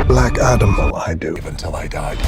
Black Adam. Well, I do until I died.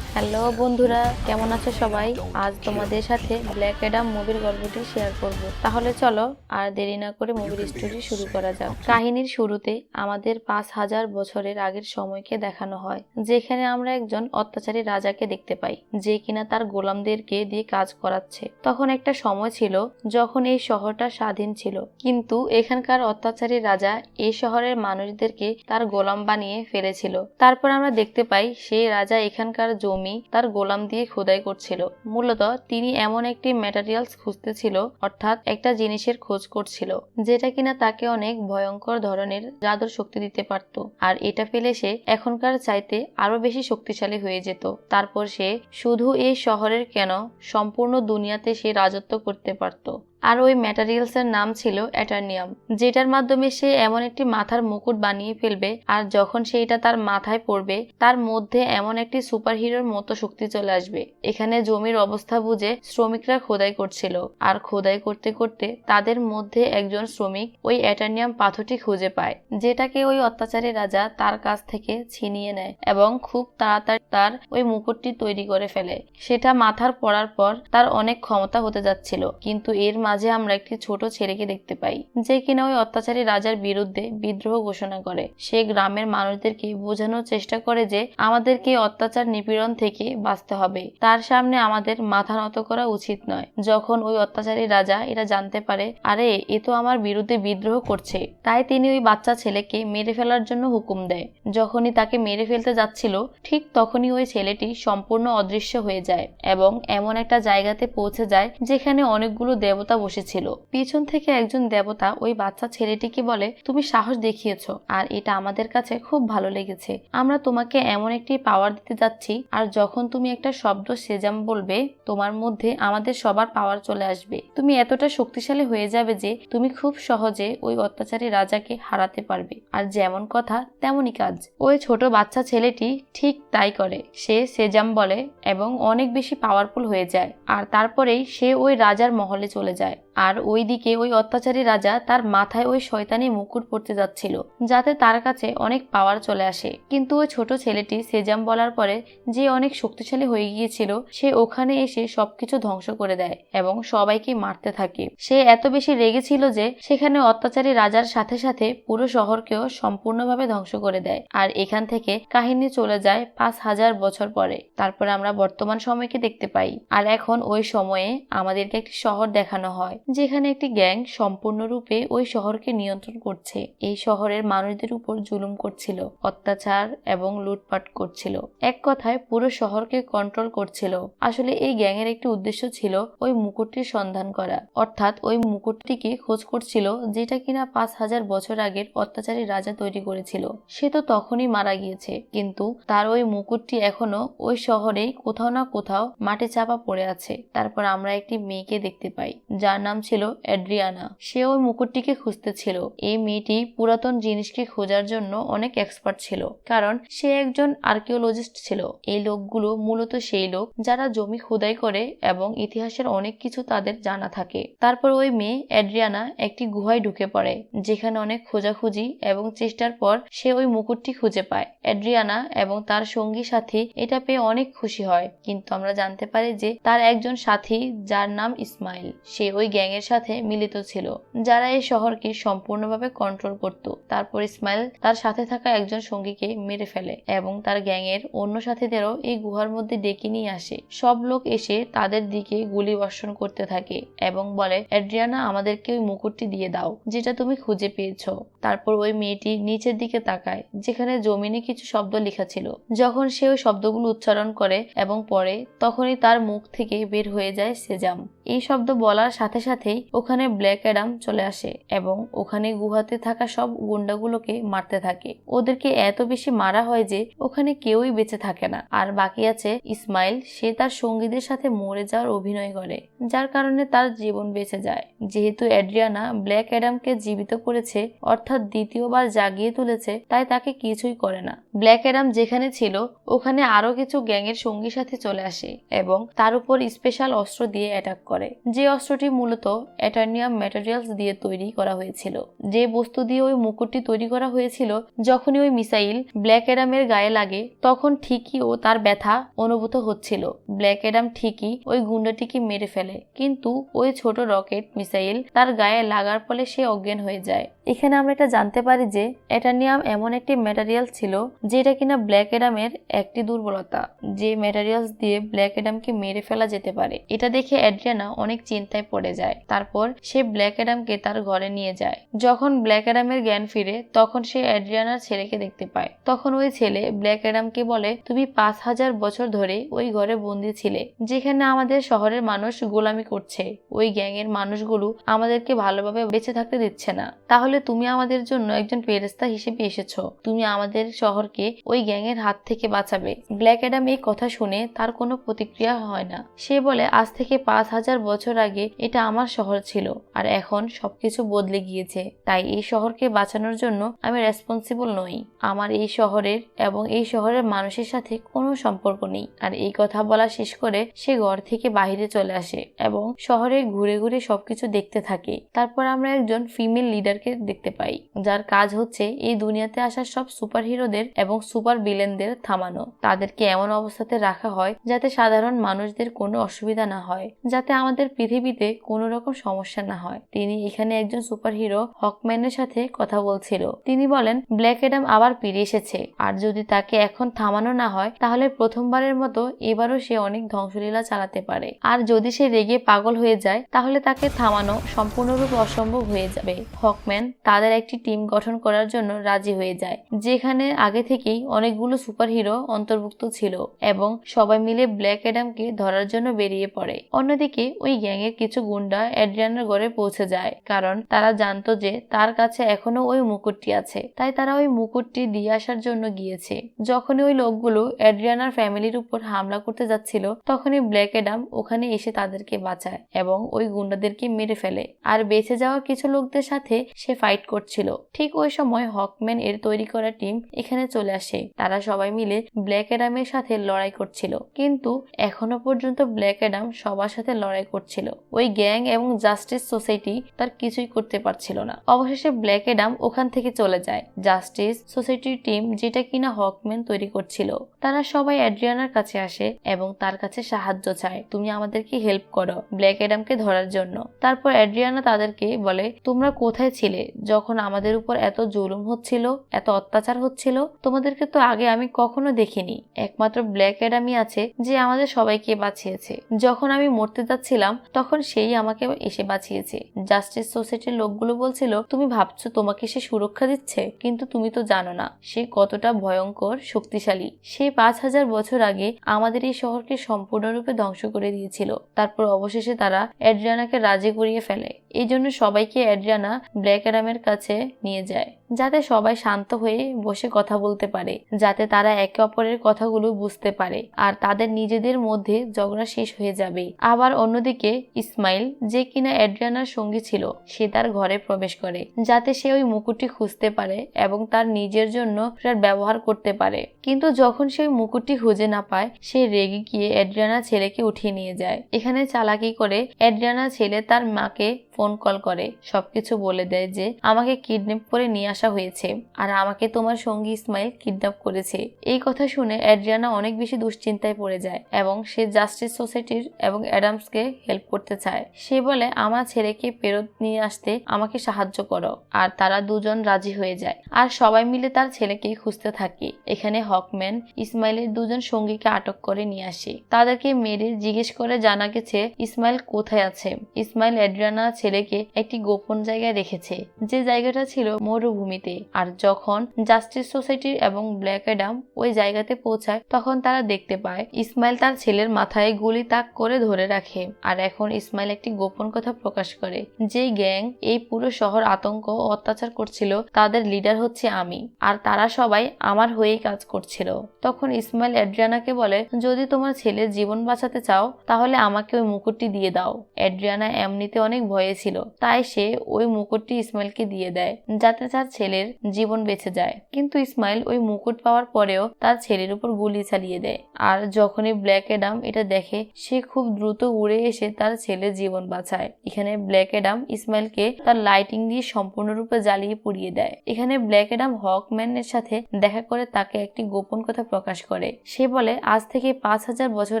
Hello বন্ধুরা, কেমন আছো সবাই? আজ তোমাদের সাথে ব্ল্যাক অ্যাডাম মুভির গল্পটি শেয়ার করব। তাহলে চলো আর দেরি না করে মুভির স্টোরি শুরু করা যাক। কাহিনীর শুরুতে আমাদের 5000 বছরের আগের সময়কে দেখানো হয়, যেখানে আমরা একজন অত্যাচারী রাজাকে দেখতে পাই, যে কিনা তার গোলামদেরকে দিয়ে কাজ করাচ্ছে। তখন একটা সময় ছিল যখন এই শহরটা স্বাধীন ছিল, কিন্তু এখানকার অত্যাচারী রাজা এই শহরের মানুষদেরকে তার গোলাম বানিয়ে ফেলেছিল। তারপর আমরা দেখতে পাই সেই রাজা এখানকার জমি তার গোলাম দিয়ে খোদাই করছিল। মূলত তিনি এমন একটি ম্যাটেরিয়ালস খুঁজতেছিল, অর্থাৎ একটা জিনিসের খোঁজ করছিল, যেটা কিনা তাকে অনেক ভয়ঙ্কর ধরনের জাদুর শক্তি দিতে পারত। আর এটা পেলে সে এখনকার চাইতে আরো বেশি শক্তিশালী হয়ে যেত। তারপর সে শুধু এই শহরের কেন, সম্পূর্ণ দুনিয়াতে সে রাজত্ব করতে পারত। আর ওই ম্যাটেরিয়ালস এর নাম ছিল অ্যাটার্নিয়াম, যেটার মাধ্যমে সে এমন একটি মাথার মুকুট বানিয়ে ফেলবে, আর যখন সেইটা তার মাথায় পড়বে তার মধ্যে এমন একটি সুপারহিরোর মতো শক্তি চলে আসবে। এখানে জমির অবস্থা বুঝে শ্রমিকরা খোদাই করছিল, আর খোদাই করতে করতে তাদের মধ্যে একজন শ্রমিক ওই অ্যাটার্নিয়াম পাথরটি খুঁজে পায়, যেটাকে ওই অত্যাচারী রাজা তার কাছ থেকে ছিনিয়ে নেয় এবং খুব তাড়াতাড়ি তার ওই মুকুটটি তৈরি করে ফেলে। সেটা মাথার পড়ার পর তার অনেক ক্ষমতা হতে যাচ্ছিল, কিন্তু এর মাঝে আমরা একটি ছোট ছেলেকে দেখতে পাই, যে কিনা ওই অত্যাচারী রাজার বিরুদ্ধে বিদ্রোহ ঘোষণা করে। সে গ্রামের মানুষদেরকে বোঝানোর চেষ্টা করে যে আমাদেরকে অত্যাচার নিপীড়ন থেকে বাঁচতে হবে, তার সামনে আমাদের মাথা নত করা উচিত নয়। যখন ওই অত্যাচারী রাজা এটা জানতে পারে, আরে এ তো আমার বিরুদ্ধে বিদ্রোহ করছে, তাই তিনি ওই বাচ্চা ছেলেকে মেরে ফেলার জন্য হুকুম দেয়। যখনই তাকে মেরে ফেলতে যাচ্ছিল, ঠিক তখনই ওই ছেলেটি সম্পূর্ণ অদৃশ্য হয়ে যায় এবং এমন একটা জায়গাতে পৌঁছে যায় যেখানে অনেকগুলো দেবতা বসেছিল। পিছন থেকে একজন দেবতা ওই বাচ্চা ছেলেটিকে বলে, তুমি সাহস দেখিয়েছো, আর এটা আমাদের কাছে খুব ভালো লেগেছে। আমরা তোমাকে এমন একটি পাওয়ার দিতে যাচ্ছি, আর যখন তুমি একটা শব্দ সেজাম বলবে, তোমার মধ্যে আমাদের সবার পাওয়ার চলে আসবে। তুমি এতটা শক্তিশালী হয়ে যাবে যে তুমি খুব সহজে ওই অত্যাচারী রাজাকে হারাতে পারবে। আর যেমন কথা তেমনই কাজ। ওই ছোট বাচ্চা ছেলেটি ঠিক তাই করে। সে সেজাম বলে এবং অনেক বেশি পাওয়ারফুল হয়ে যায়, আর তারপরেই সে ওই রাজার মহলে চলে যায়। আর ওইদিকে ওই অত্যাচারী রাজা তার মাথায় ওই শয়তানি মুকুট পড়তে যাচ্ছিল, যাতে তার কাছে অনেক পাওয়ার চলে আসে। কিন্তু ওই ছোট ছেলেটি সেজাম বলার পরে যে অনেক শক্তিশালী হয়ে গিয়েছিল, সে ওখানে এসে সবকিছু ধ্বংস করে দেয় এবং সবাইকে মারতে থাকে। সে এত বেশি রেগেছিল যে সেখানে অত্যাচারী রাজার সাথে সাথে পুরো শহরকেও সম্পূর্ণভাবে ধ্বংস করে দেয়। আর এখান থেকে কাহিনী চলে যায় 5000 বছর পরে। তারপরে আমরা বর্তমান সময়কে দেখতে পাই। আর এখন ওই সময়ে আমাদেরকে একটি শহর দেখানো হয়, যেখানে একটি গ্যাং সম্পূর্ণরূপে ওই শহরকে নিয়ন্ত্রণ করছে। এই শহরের মানুষদের উপর জুলুম করছিল, অত্যাচার এবং লুটপাট করছিল, এক কথায় পুরো শহরকে কন্ট্রোল করছিল। আসলে এই গ্যাংয়ের একটি উদ্দেশ্য ছিল ওই মুকুটটির সন্ধান করা, অর্থাৎ ওই মুকুটটিকে খোঁজ করছিল, যেটা কিনা 5000 বছর আগের অত্যাচারী রাজা তৈরি করেছিল। সে তো তখনই মারা গিয়েছে, কিন্তু তার ওই মুকুটটি এখনো ওই শহরেই কোথাও না কোথাও মাটি চাপা পড়ে আছে। তারপর আমরা একটি মেয়েকে দেখতে পাই, যার নাম ছিল অ্যাড্রিয়ানা। সে ওই মুকুটটিকে খুঁজতেছিল। এই মেয়েটি পুরাতন জিনিসকে খোঁজার জন্য অনেক এক্সপার্ট ছিল, কারণ সে একজন আর্কিওলজিস্ট ছিল। এই লোকগুলো মূলত সেই লোক যারা জমি খোদাই করে এবং ইতিহাসের অনেক কিছু তাদের জানা থাকে। তারপর ওই মেয়ে অ্যাড্রিয়ানা একটি গুহায় ঢুকে পড়ে, যেখানে অনেক খোঁজাখুঁজি এবং চেষ্টার পর সে ওই মুকুটটি খুঁজে পায়। অ্যাড্রিয়ানা এবং তার সঙ্গী সাথী এটা পেয়ে অনেক খুশি হয়, কিন্তু আমরা জানতে পারি যে তার একজন সাথী, যার নাম ইসমাইল, সে ওই গ্যাংয়ের সাথে মিলিত ছিল, যারা এই শহরকে সম্পূর্ণভাবে কন্ট্রোল করত। তারপর ইসমাইল তার সাথে থাকা একজন সঙ্গীকে মেরে ফেলে এবং তার গ্যাংয়ের অন্য সাথীদেরও এই গুহার মধ্যে ডেকে নিয়ে আসে। সব লোক এসে তাদের দিকে গুলি বর্ষণ করতে থাকে এবং বলে, অ্যাড্রিয়ানা, আমাদেরকে ওই মুকুটটি দিয়ে দাও যেটা তুমি খুঁজে পেয়েছো। তারপর ওই মেয়েটি নিচের দিকে তাকায়, যেখানে জমিনে কিছু শব্দ লেখা ছিল। যখন সে ওই শব্দগুলো উচ্চারণ করে এবং পড়ে, তখনই তার মুখ থেকে বের হয়ে যায় সেজাম। এই শব্দ বলার সাথে সাথেই ওখানে ব্ল্যাক অ্যাডাম চলে আসে এবং ওখানে গুহাতে থাকা সব গুন্ডাগুলোকে মারতে থাকে। ওদেরকে এত বেশি মারা হয় যে ওখানে কেউই বেঁচে থাকে না। আর বাকি আছে ইসমাইল। সে তার সঙ্গীদের সাথে মরে যাওয়ার অভিনয় করে, যার কারণে তার জীবন বেঁচে যায়। যেহেতু অ্যাড্রিয়ানা ব্ল্যাক অ্যাডামকে জীবিত করেছে, অর্থাৎ দ্বিতীয়বার জাগিয়ে তুলেছে, তাই তাকে কিছুই করে না। ব্ল্যাক অ্যাডাম যেখানে ছিল ওখানে আরো কিছু গ্যাংয়ের সঙ্গী সাথে চলে আসে এবং তার উপর স্পেশাল অস্ত্র দিয়ে অ্যাটাক করে, যে অস্ত্রটি মূলত মূলত অ্যাটার্নিয়াম ম্যাটেরিয়ালস দিয়ে তৈরি করা হয়েছিল। যে বস্তু দিয়ে ওই মুকুটটি তৈরি করা হয়েছিল, যখনই ওই মিসাইল ব্ল্যাক অ্যাডামের গায়ে লাগে তখন ঠিকই ও তার ব্যথা অনুভূত হচ্ছিল। ব্ল্যাক অ্যাডাম ঠিকই ওই গুন্ডাটিকে মেরে ফেলে, কিন্তু ওই ছোট রকেট মিসাইল তার গায়ে লাগার ফলে সে অজ্ঞান হয়ে যায়। এখানে আমরা এটা জানতে পারি যে অ্যাটার্নিয়াম এমন একটি ম্যাটেরিয়াল ছিল যেটা কিনা ব্ল্যাক অ্যাডামের একটি দুর্বলতা, যে ম্যাটেরিয়ালস দিয়ে ব্ল্যাক অ্যাডামকে মেরে ফেলা যেতে পারে। এটা দেখে অ্যাড্রিয়ানা অনেক চিন্তায় পড়ে যায়। তারপর সে ব্ল্যাক অ্যাডামকে তার ঘরে নিয়ে যায়। যখন ব্ল্যাক অ্যাডামের জ্ঞান ফিরে তখন সে অ্যাড্রিয়ানার ছেলেকে দেখতে পায়। তখন ওই ছেলে ব্ল্যাক অ্যাডামকে বলে, তুমি 5000 বছর ধরে ওই ঘরে বন্দি ছিলে, যেখানে আমাদের শহরের মানুষ গোলামি করছে। ওই গ্যাংয়ের মানুষগুলো আমাদেরকে ভালোভাবে বেঁচে থাকতে দিচ্ছে না। তাহলে তুমি আমাদের জন্য একজন ফেরেশতা হিসেবে এসেছো। তুমি আমাদের শহরকে ওই গ্যাংয়ের হাত থেকে বাঁচাবে। ব্ল্যাক অ্যাডাম এই কথা শুনে তার কোনো প্রতিক্রিয়া হয় না। সে বলে, আজ থেকে 5000 বছর আগে এটা আমার শহর ছিল, আর এখন সবকিছু বদলে গিয়েছে। তাই এই শহরকে বাঁচানোর জন্য আমি রেসপন্সিবল নই। আমার এই শহরের এবং এই শহরের মানুষের সাথে কোনো সম্পর্ক নেই। আর এই কথা বলা শেষ করে সে ঘর থেকে বাইরে চলে আসে এবং শহরে ঘুরে ঘুরে সবকিছু দেখতে থাকে। তারপর আমরা একজন ফিমেল লিডারকে দেখতে পাই, যার কাজ হচ্ছে এই দুনিয়াতে আসা সব সুপার হিরোদের এবং সুপার ভিলেনদের থামানো। তাদেরকে এমন অবস্থাতে রাখা হয় যাতে সাধারণ মানুষদের কোনো অসুবিধা না হয়, যাতে আমাদের পৃথিবীতে কোনো রকম সমস্যা না হয়। তিনি এখানে একজন সুপার হিরো হকম্যানের সাথে কথা বলছিল। তিনি বলেন, ব্ল্যাক অ্যাডাম আবার ফিরে এসেছে, আর যদি তাকে এখন থামানো না হয় তাহলে প্রথমবারের মতো এবারও সে অনেক ধ্বংসলীলা চালাতে পারে। আর যদি সে রেগে পাগল হয়ে যায় তাহলে তাকে থামানো সম্পূর্ণরূপে অসম্ভব হয়ে যাবে। হকম্যান তাদের একটি টিম গঠন করার জন্য রাজি হয়ে যায়, যেখানে আগে থেকেই অনেকগুলো সুপার হিরো অন্তর্ভুক্ত ছিল, এবং সবাই মিলে ব্ল্যাক অ্যাডামকে ধরার জন্য বেরিয়ে পড়ে। অন্যদিকে ওই গ্যাংয়ের কিছু গুন্ডা অ্যাড্রিয়ানার ঘরে পৌঁছে যায়, কারণ তারা জানতো যে তার কাছে এখনো ওই মুকুটটি আছে। তাই তারা ওই মুকুটটি দিয়ে আসার জন্য গিয়েছে। যখনই ওই লোকগুলো অ্যাড্রিয়ানার ফ্যামিলির উপর হামলা করতে যাচ্ছিল তখনই ব্ল্যাক অ্যাডাম ওখানে এসে তাদেরকে বাঁচায় এবং ওই গুন্ডাদেরকে মেরে ফেলে। আর বেঁচে যাওয়া কিছু লোকদের সাথে সে ফাইট করছিল। ঠিক ওই সময় হকম্যান এর তৈরি করা টিম এখানে চলে আসে। তারা সবাই মিলে ব্ল্যাক অ্যাডামের সাথে লড়াই করছিল, কিন্তু এখনো পর্যন্ত ব্ল্যাক অ্যাডাম সবার সাথে লড়াই করছিল। ওই গ্যাং এবং জাস্টিস সোসাইটি তার কিছুই করতে পারছিল না। অবশেষে ব্ল্যাক অ্যাডাম ওখান থেকে চলে যায়। জাস্টিস সোসাইটির টিম, যেটা কিনা হকম্যান তৈরি করছিল, তারা সবাই অ্যাড্রিয়ানার কাছে আসে এবং তার কাছে সাহায্য চায়, তুমি আমাদেরকে হেল্প করো ব্ল্যাক অ্যাডামকে ধরার জন্য। তারপর অ্যাড্রিয়ানা তাদেরকে বলে, তোমরা কোথায় ছিলে যখন আমাদের উপর এত জুলুম হচ্ছিল, এত অত্যাচার হচ্ছিল? তোমাদেরকে তো আগে আমি কখনো দেখিনি। একমাত্র ব্ল্যাক অ্যাডামই আছে যে আমাদের সবাইকে বাঁচিয়েছে। যখন আমি মরতে যাচ্ছিলাম তখন সেই আমাকে এসে বাঁচিয়েছে। জাস্টিস সোসাইটির লোকগুলো বলছিল, তুমি ভাবছো তোমাকে সে সুরক্ষা দিচ্ছে, কিন্তু তুমি তো জানো না সে কতটা ভয়ঙ্কর শক্তিশালী। সে 5000 বছর আগে আমাদের এই শহরকে সম্পূর্ণরূপে ধ্বংস করে দিয়েছিল। তারপর অবশেষে তারা অ্যাড্রিয়ানাকে রাজি করিয়ে ফেলে। এই জন্য সবাইকে অ্যাড্রিয়ানা ব্ল্যাক অ্যাডামের কাছে নিয়ে যায়, যাতে সবাই শান্ত হয়ে বসে কথা বলতে পারে, যাতে তারা একে অপরের কথাগুলো বুঝতে পারে আর তাদের নিজেদের মধ্যে ঝগড়া শেষ হয়ে যাবে। আবার অন্যদিকে ইসমাইল, যে কিনা অ্যাড্রিয়ানার সঙ্গী ছিল, সে তার ঘরে প্রবেশ করে যাতে সে ওই মুকুটটি খুঁজতে পারে এবং তার নিজের জন্য সেটার ব্যবহার করতে পারে। কিন্তু যখন সে ওই মুকুটটি খুঁজে না পায়, সে রেগে গিয়ে অ্যাড্রিয়ানার ছেলেকে উঠিয়ে নিয়ে যায়। এখানে চালাকি করে অ্যাড্রিয়ানার ছেলে তার মাকে ফোন কল করে সবকিছু বলে দেয় যে আমাকে কিডন্যাপ করে নিয়ে আসা হয়েছে আর আমাকে তোমার সঙ্গী ইসমাইল কিডন্যাপ করেছে। এই কথা শুনে অ্যাড্রিয়ানা অনেক বেশি দুশ্চিন্তায় পড়ে যায় এবং সে জাস্টিস সোসাইটির এবং অ্যাডামসকে হেল্প করতে চায়। সে বলে, আমার ছেলেকে ফেরত নিয়ে আসতে আমাকে সাহায্য করো। আর তারা দুজন রাজি হয়ে যায় আর সবাই মিলে তার ছেলেকে খুঁজতে থাকে। এখানে হকম্যান ইসমাইলের দুজন সঙ্গীকে আটক করে নিয়ে আসে। তাদেরকে মেরে জিজ্ঞেস করে জানা গেছে ইসমাইল কোথায় আছে। ইসমাইল অ্যাড্রিয়ানা ছেলেকে একটি গোপন জায়গায় রেখেছে, যে জায়গাটা ছিল মরুভূমিতে। আর যখন জাস্টিস সোসাইটি এবং ব্ল্যাক অ্যাডাম ওই জায়গাতে পৌঁছায় তখন তারা দেখতে পায় ইসমাইল তার ছেলের মাথায় গুলি তাক করে ধরে রাখে। আর এখন ইসমাইল একটি গোপন কথা প্রকাশ করে, যে গ্যাং এই পুরো শহর আতঙ্ক ও অত্যাচার করছিল তাদের লিডার হচ্ছে আমি, আর তারা সবাই আমার হয়েই কাজ করছিল। তখন ইসমাইল অ্যাড্রিয়ানাকে বলে, যদি তোমার ছেলের জীবন বাঁচাতে চাও তাহলে আমাকে ওই মুকুটটি দিয়ে দাও। অ্যাড্রিয়ানা এমনিতে অনেক ভয়ে হয়েছিল, তাই সে ওই মুকুটটি ইসমাইলকে দিয়ে দেয় যাতে তার ছেলের জীবন বেঁচে যায়। কিন্তু ইসমাইল ওই মুকুট পাওয়ার পরেও তার ছেলের উপর গুলি চালিয়ে দেয়। আর যখনই ব্ল্যাক অ্যাডাম এটা দেখে, সে খুব দ্রুত উড়ে এসে তার ছেলের জীবন বাঁচায়। এখানে ব্ল্যাক অ্যাডাম ইসমাইলকে তার লাইটিং দিয়ে সম্পূর্ণরূপে জ্বালিয়ে পুড়িয়ে দেয়। এখানে ব্ল্যাক অ্যাডাম হকম্যানের সাথে দেখা করে তাকে একটি গোপন কথা প্রকাশ করে। সে বলে আজ থেকে 5000 বছর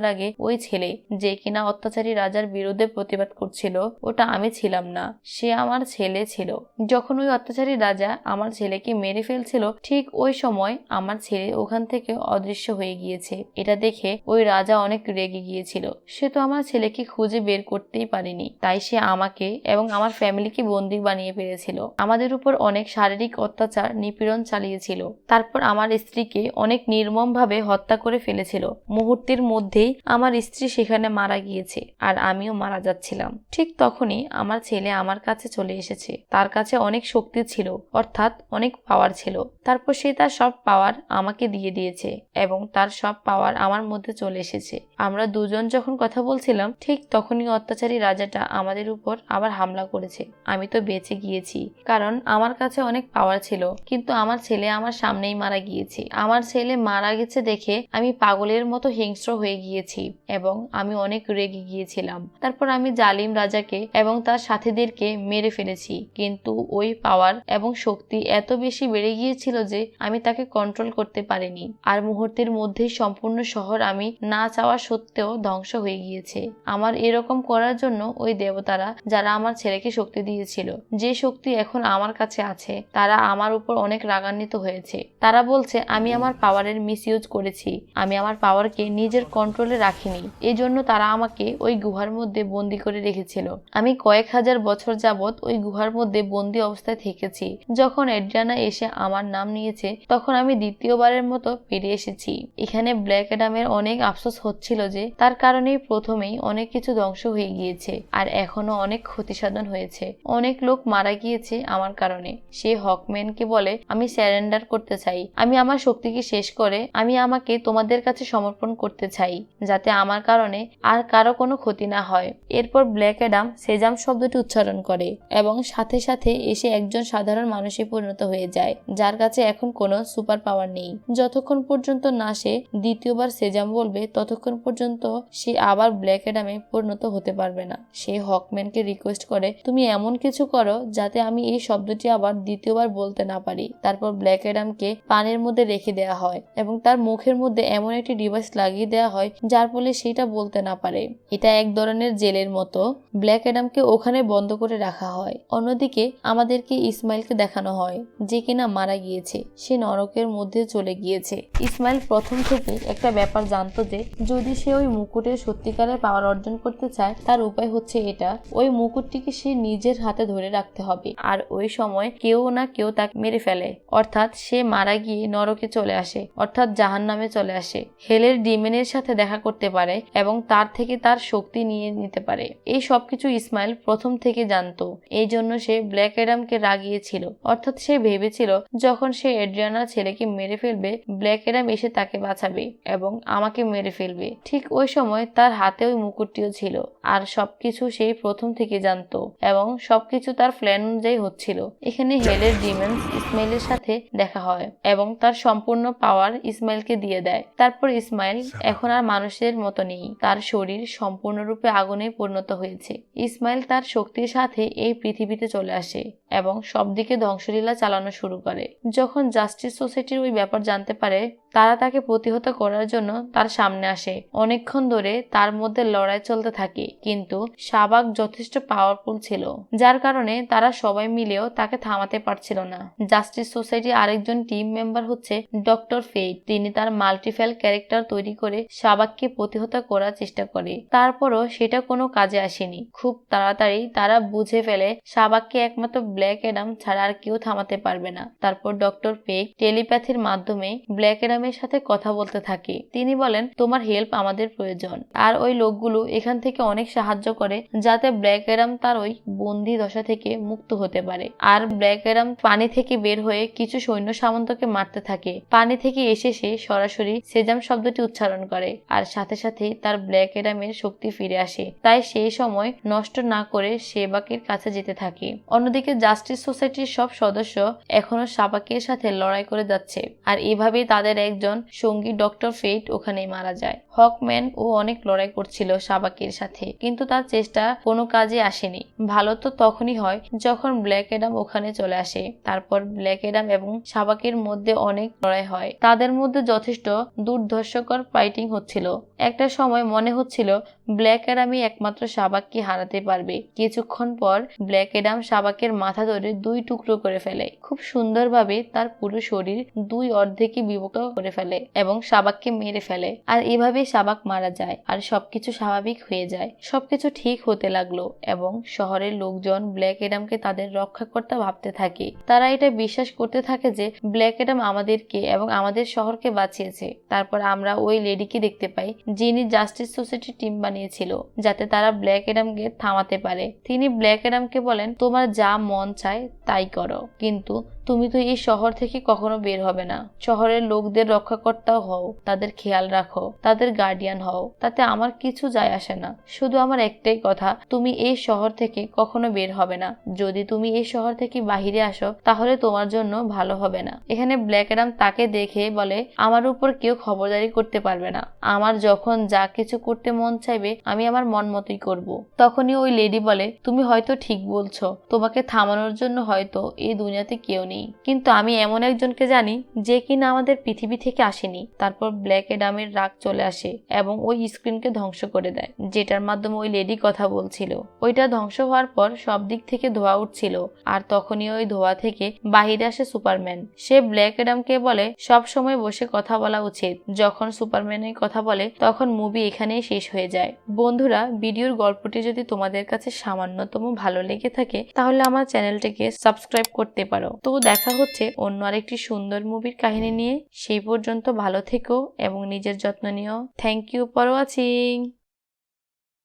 আগে ওই ছেলে যে কিনা অত্যাচারী রাজার বিরুদ্ধে প্রতিবাদ করছিল, ওটা আমি ছিলাম না, সে আমার ছেলে ছিল। যখন ওই অত্যাচারী রাজা আমার ছেলেকে মেরে ফেলছিল, ঠিক ওই সময় আমার ছেলে ওখান থেকে অদৃশ্য হয়ে গিয়েছে। এটা দেখে ওই রাজা অনেক রেগে গিয়েছিল। সে তো আমার ছেলেকে খুঁজে বের করতেই পারেনি, তাই সে আমাকে এবং আমার ফ্যামিলিকে বন্দী বানিয়ে ফেলেছিল। আমাদের উপর অনেক শারীরিক অত্যাচার নিপীড়ন চালিয়েছিল। তারপর আমার স্ত্রীকে অনেক নির্মমভাবে হত্যা করে ফেলেছিল। মুহূর্তের মধ্যেই আমার স্ত্রী সেখানে মারা গিয়েছে আর আমিও মারা যাচ্ছিলাম। ঠিক তখনই আমার ছেলে আমার কাছে চলে এসেছে। তার কাছে অনেক শক্তি ছিল, অর্থাৎ অনেক পাওয়ার ছিল। তারপর সে তার সব পাওয়ার আমাকে দিয়ে দিয়েছে এবং তার সব পাওয়ার আমার মধ্যে চলে এসেছে। আমরা দুজন যখন কথা বলছিলাম, ঠিক তখনই অত্যাচারী রাজাটা আমাদের উপর আবার হামলা করেছে। আমি তো বেঁচে গিয়েছি, কারণ আমার কাছে অনেক পাওয়ার ছিল, কিন্তু আমার ছেলে আমার সামনেই মারা গিয়েছে। আমার ছেলে মারা গেছে দেখে আমি পাগলের মতো হিংস্র হয়ে গিয়েছি এবং আমি অনেক রেগে গিয়েছিলাম। তারপর আমি জালিম রাজাকে এবং তার সাথীদেরকে মেরে ফেলেছি, কিন্তু ওই পাওয়ার এবং শক্তি এত বেশি বেড়ে গিয়েছিল যে আমি তাকে কন্ট্রোল করতে পারিনি। আর মুহূর্তের মধ্যেই সম্পূর্ণ শহর আমি না চাওয়া সত্ত্বেও ধ্বংস হয়ে গিয়েছে। আমার এরকম করার জন্য ওই দেবতারা, যারা আমার ছেলেকে শক্তি দিয়েছিল, যে শক্তি এখন আমার কাছে আছে, তারা আমার উপর অনেক রাগান্বিত হয়েছে। তারা বলছে আমি আমার পাওয়ারের মিসইউজ করেছি, আমি আমার পাওয়ারকে নিজের কন্ট্রোলে রাখিনি। এই জন্য তারা আমাকে ওই গুহার মধ্যে বন্দি করে রেখেছিল। আমি কয়েক হাজার বছর যাবৎ ওই গুহার মধ্যে বন্দি অবস্থায় থেকেছি। যখন এড্রিয়ানা এসে আমার নাম নিয়েছে, তখন আমি দ্বিতীয়বারের মতো ফিরে এসেছি। এখানে ব্ল্যাক অ্যাডামের অনেক আফসোস হচ্ছিল যে তার কারণেই প্রথমেই অনেক কিছু ধ্বংস হয়ে গিয়েছে আর এখনো অনেক ক্ষতিসাধন হয়েছে। অনেক লোক মারা গিয়েছে আমার কারণে। সে হকম্যানকে বলে আমি স্যারেন্ডার করতে চাই, আমি আমার শক্তিকে শেষ করে আমি আমাকে তোমাদের কাছে সমর্পণ করতে চাই, যাতে আমার কারণে আর কারো কোনো ক্ষতি না হয়। এরপর ব্ল্যাক অ্যাডাম সেজাম শব্দটি উচ্চারণ করে এবং সাথে সাথে এসে একজন সাধারণ মানুষে পরিণত হয়ে যায়, যার কাছে এখন কোনো সুপার পাওয়ার নেই। যতক্ষণ পর্যন্ত না সে দ্বিতীয়বার সেজাম বলবে, ততক্ষণ পর্যন্ত সে আবার ব্ল্যাক অ্যাডামে পরিণত হতে পারবে না। সে হকম্যানকে রিকোয়েস্ট করে তুমি এমন কিছু করো যাতে আমি এই শব্দটি আবার দ্বিতীয়বার বলতে না পারি। তারপর ব্ল্যাক অ্যাডামকে পানির মধ্যে রেখে দেওয়া হয় এবং তার মুখের মধ্যে এমন একটি ডিভাইস লাগিয়ে দেওয়া হয় যার ফলে সেটা বলতে না পারে। এটা এক ধরনের জেলের মতো। ব্ল্যাক অ্যাডামকে ওখানে বন্ধ করে রাখা হয়। অন্যদিকে আমাদেরকে ইসমাইলকে দেখানো হয়, যে কিনা মারা গিয়েছে। সে নরকের মধ্যে চলে গিয়েছে। ইসমাইল প্রথম থেকে একটা ব্যাপার জানতো যে যদি সে ওই মুকুটের সত্যিকারের পাওয়ার অর্জন করতে চায়, তার উপায় হচ্ছে এটা, ওই মুকুটটিকে সে নিজের হাতে ধরে রাখতে হবে। আর ওই সময় কেউ না কেউ তাকে মেরে ফেলে, অর্থাৎ সে মারা গিয়ে নরকে চলে আসে, অর্থাৎ জাহান্নামে চলে আসে। হেলের ডিমেনের সাথে দেখা করতে পারে এবং তার থেকে তার শক্তি নিয়ে নিতে পারে। এই সবকিছু ইসমাইল প্রথম থেকে জানতো। এই জন্য সে ব্ল্যাক অ্যাডামকে রাগিয়েছিল, অর্থাৎ সে ভেবেছিল যখন সে এড্রিয়ানার ছেলেকে মেরে ফেলবে, ব্ল্যাক অ্যাডাম এসে তাকে বাঁচাবে এবং আমাকে মেরে ফেলবে। ঠিক ওই সময় তার হাতে ওই মুকুটটিও ছিল। আর সবকিছু সেই প্রথম থেকে জানতো এবং সবকিছু তার প্ল্যান অনুযায়ী হচ্ছিল। এখানে হেলের ডিমেন্স ইসমাইলের সাথে দেখা হয় এবং তার সম্পূর্ণ পাওয়ার ইসমাইলকে দিয়ে দেয়। তারপর ইসমাইল এখন আর মানুষের মতো নেই, তার শরীর সম্পূর্ণরূপে আগুনে পরিণত হয়েছে। ইসমাইল তার শক্তির সাথে এই পৃথিবীতে চলে আসে এবং সবদিকে ধ্বংসলীলা চালানো শুরু করে। যখন জাস্টিস সোসাইটির ওই ব্যাপার জানতে পারে, তারা তাকে প্রতিহত করার জন্য তার সামনে আসে। অনেকক্ষণ ধরে তার মধ্যে লড়াই চলতে থাকে, কিন্তু শাবাক যথেষ্ট পাওয়ারফুল ছিল, যার কারণে তারা সবাই মিলেও তাকে থামাতে পারছিল না। জাস্টিস সোসাইটির আরেকজন টিম মেম্বার হচ্ছে ডক্টর ফেইট। তিনি তার মাল্টিফেল ক্যারেক্টার তৈরি করে শাবাককে প্রতিহত করার চেষ্টা করে। তারপরও সেটা কোনো কাজে আসেনি। খুব তাড়াতাড়ি তারা বুঝে ফেলে শাবাককে একমাত্র ব্ল্যাক অ্যাডাম ছাড়া আর কেউ থামাতে পারবে না। তারপর ডক্টর ফেক টেলিপ্যাথির মাধ্যমে ব্ল্যাক অ্যাডামের সাথে কথা বলতে থাকে। তিনি বলেন, তোমার হেল্প আমাদের প্রয়োজন। আর ওই লোকগুলো এখান থেকে অনেক সাহায্য করে যাতে ব্ল্যাক অ্যাডাম তার ওই বন্দি দশা থেকে মুক্ত হতে পারে। আর ব্ল্যাক অ্যাডাম পানি থেকে বের হয়ে কিছু সৈন্য সামন্তকে মারতে থাকে। পানি থেকে এসে সে সরাসরি সেজাম শব্দটি উচ্চারণ করে আর সাথে সাথেই তার ব্ল্যাক অ্যাডামের শক্তি ফিরে আসে। তাই সেই সময় নষ্ট না করে শেবাকের কাছে যেতে থাকে। অন্যদিকে জাস্টিস সোসাইটির সব সদস্য এখনো শাবাকের সাথে লড়াই করে যাচ্ছে আর এভাবেই তাদের একজন সঙ্গী ডক্টর ফেট ওখানেই মারা যায়। হকম্যান ও অনেক লড়াই করছিল শাবাকের সাথে, কিন্তু তার চেষ্টা কোনো কাজে আসেনি। ভালো তো তখনই হয় যখন ব্ল্যাক অ্যাডাম ওখানে চলে আসে। তারপর ব্ল্যাক অ্যাডাম এবং শাবাকের মধ্যে অনেক লড়াই হয়। তাদের মধ্যে যথেষ্ট দুর্ধর্ষকর ফাইটিং হচ্ছিল। একটা সময় মনে হচ্ছিল ব্ল্যাক অ্যাডামই একমাত্র শাবাককে হারাতে পারবে। কিছুক্ষণ পর ব্ল্যাক অ্যাডাম শাবাকের মাথা ধরে দুই টুকরো করে ফেলে। খুব সুন্দরভাবে তার পুরো শরীর দুই অর্ধেকে বিভক্ত করে ফেলে এবং শাবাককে মেরে ফেলে। আর এভাবেই শাবাক মারা যায় আর সবকিছু স্বাভাবিক হয়ে যায়। সবকিছু ঠিক হতে লাগলো এবং শহরের লোকজন ব্ল্যাক অ্যাডামকে তাদের রক্ষাকর্তা ভাবতে থাকে। তারা এটা বিশ্বাস করতে থাকে যে ব্ল্যাক অ্যাডাম আমাদেরকে এবং আমাদের শহরকে বাঁচিয়েছে। তারপর আমরা ওই লেডিকে দেখতে পাই যিনি জাস্টিস সোসাইটির টিম বানিয়েছিল যাতে তারা ব্ল্যাক অ্যাডামকে থামাতে পারে। তিনি ব্ল্যাক অ্যাডামকে বলেন, তোমার যা মন চায় তাই করো, কিন্তু তুমি তো এই শহর থেকে কখনো বের হবে না। শহরের লোকদের রক্ষাকর্তাও হও, তাদের খেয়াল রাখো, তাদের গার্ডিয়ান হও, তাতে আমার কিছু যায় আসে না। শুধু আমার একটাই কথা, তুমি এই শহর থেকে কখনো বের হবে না। যদি তুমি এই শহর থেকে বাহিরে আসো তাহলে তোমার জন্য ভালো হবে না। এখানে ব্ল্যাক অ্যাডাম তাকে দেখে বলে, আমার উপর কেউ খবরদারি করতে পারবে না। আমার যখন যা কিছু করতে মন চাইবে আমি আমার মন মতোই করব। তখনই ওই লেডি বলে, তুমি হয়তো ঠিক বলছো, তোমাকে থামানোর জন্য হয়তো এই দুনিয়াতে কেউ নেই, কিন্তু আমি এমন একজনকে জানি যে কিনা আমাদের পৃথিবী থেকে আসেনি। তারপর ব্ল্যাক অ্যাডামের রাগ চলে আসে এবং ওই স্ক্রিনকে ধ্বংস করে দেয় যেটার মাধ্যমে ওই লেডি কথা বলছিল। ওইটা ধ্বংস হওয়ার পর সব দিক থেকে ধোঁয়া উঠছিল আর তখনই ওই ধোঁয়া থেকে বাহিরে আসে সুপারম্যান। সে ব্ল্যাক অ্যাডামকে বলে, সব সময় বসে কথা বলা উচিত। যখন সুপারম্যানের কথা বলে তখন মুভি এখানেই শেষ হয়ে যায়। বন্ধুরা, ভিডিওর গল্পটি যদি তোমাদের কাছে সামান্যতম ভালো লেগে থাকে তাহলে আমার চ্যানেলটিকে সাবস্ক্রাইব করতে পারো। তো দেখা হচ্ছে অন্য আরেকটি সুন্দর মুভির কাহিনী নিয়ে। সেই পর্যন্ত ভালো থেকো এবং নিজের যত্ন নিও। Thank you for watching.